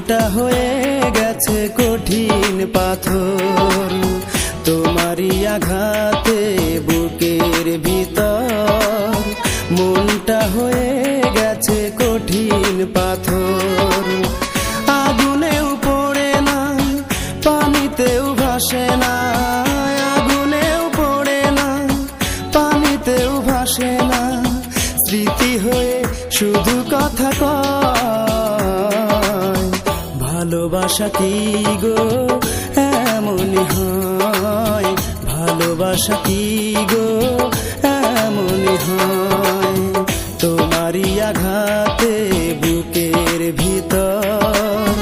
মনটা হয়ে গেছে কঠিন পাথর, তোমারই আঘাতে বুকের ভিতর মনটা হয়ে গেছে কঠিন পাথর। আগুনেও পড়ে না, পানিতেও ভাসে না, আগুনেও পড়ে না, পানিতেও ভাসে না, স্মৃতি হয়ে শুধু কথা কয়। ভালোবাসা কি গো এমনই হয়, ভালোবাসা কি গো এমনই হয়। তোমারই আঘাতে বুকের ভিতর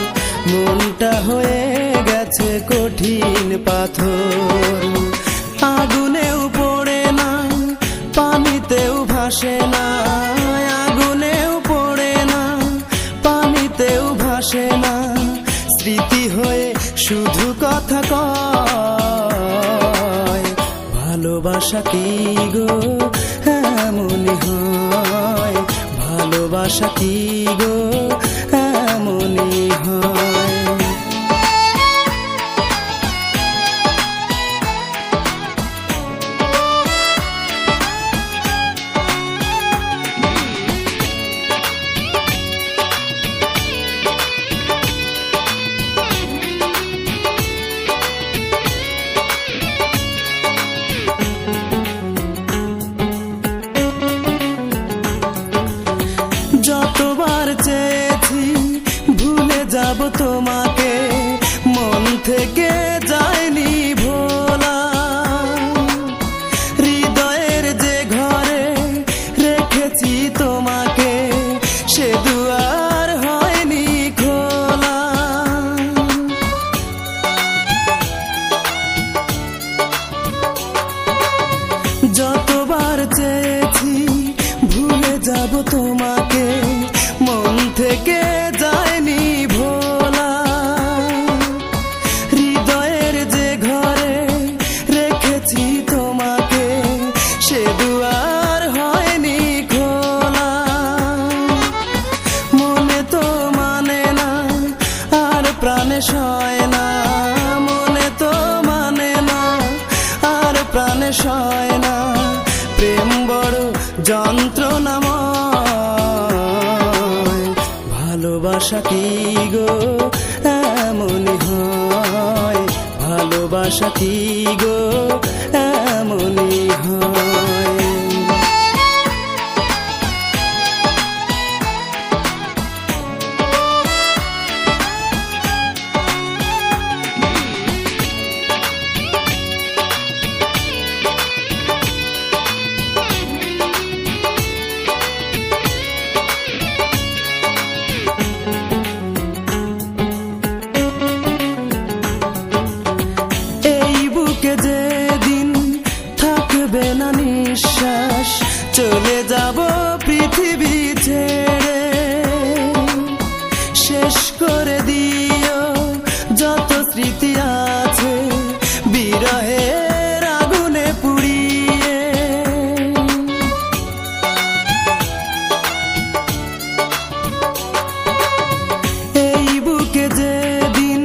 মনটা হয়ে গেছে কঠিন পাথর। আগুনেও পড়ে না, পানিতেও ভাসে না, আগুনেও পড়ে না, পানিতেও ভাসে না, স্মৃতি হয়ে শুধু কথা কয়। ভালোবাসা কি গো এমনই হয়, ভালোবাসা কি গো এমনই হয়। যতবার চেয়েছি ভুলে যাব তোমাকে, মন থেকে যায়নি ভোলা। হৃদয়ের যে ঘরে রেখেছি তোমাকে, সে দুয়ার হয়নি খোলা। যতবার চেয়েছি ভুলে যাব তোমাকে, মন থেকে যায়নি ভোলা। হৃদয়ের যে ঘরে রেখেছি তোমাকে, সে দুয়ার হয়নি খোলা। মনে তো মানে না আর প্রাণে সয় না, মনে তো মানে না আর প্রাণে সয় না, প্রেম বড় যন্ত্রণাময়। ভালোবাসা কি গো এমনই হয়, ভালোবাসা কি গো এমনই হয়। যেদিন থাকবে না নিঃশ্বাস, চলে যাব পৃথিবী ছেড়ে। শেষ করে দিও যত স্মৃতি আছে বিরহের আগুনে পুড়িয়ে। এই বুকে যেদিন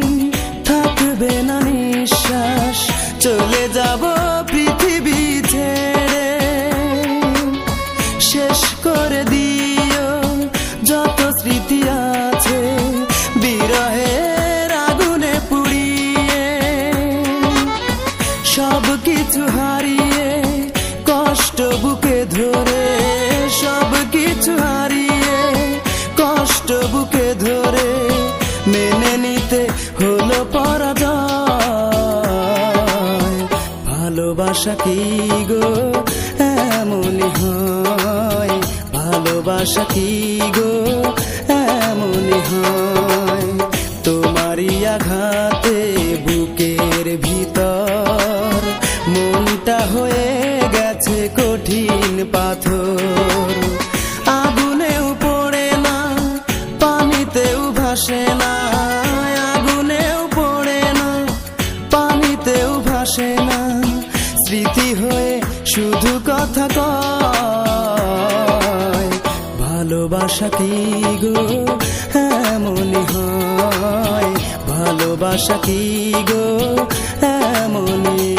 থাকবে না নিঃশ্বাস, চলে যাব পৃথিবী ছেড়ে। শেষ করে দিও যত স্মৃতি আছে বিরহের আগুনে পুড়িয়ে। সব কিছু হারিয়ে কষ্ট বুকে ধরে, সব কিছু হারিয়ে কষ্ট বুকে ধরে, মেনে নিতে হলো পরাজয়। ভালোবাসা কি গো এমনই হয়, ভালোবাসা কি গো এমনই হয়। তোমারই আঘাতে বুকের ভিতর মনটা হয়ে গেছে কঠিন পাথর। আগুনেও পড়ে না, পানিতেও ভাসে না, আগুনেও পড়ে না, পানিতেও ভাসে না, স্মৃতি হয়ে শুধু কথা কয়। ভালোবাসা কি গো এমনই হয়। ভালোবাসা কি গো এমনই।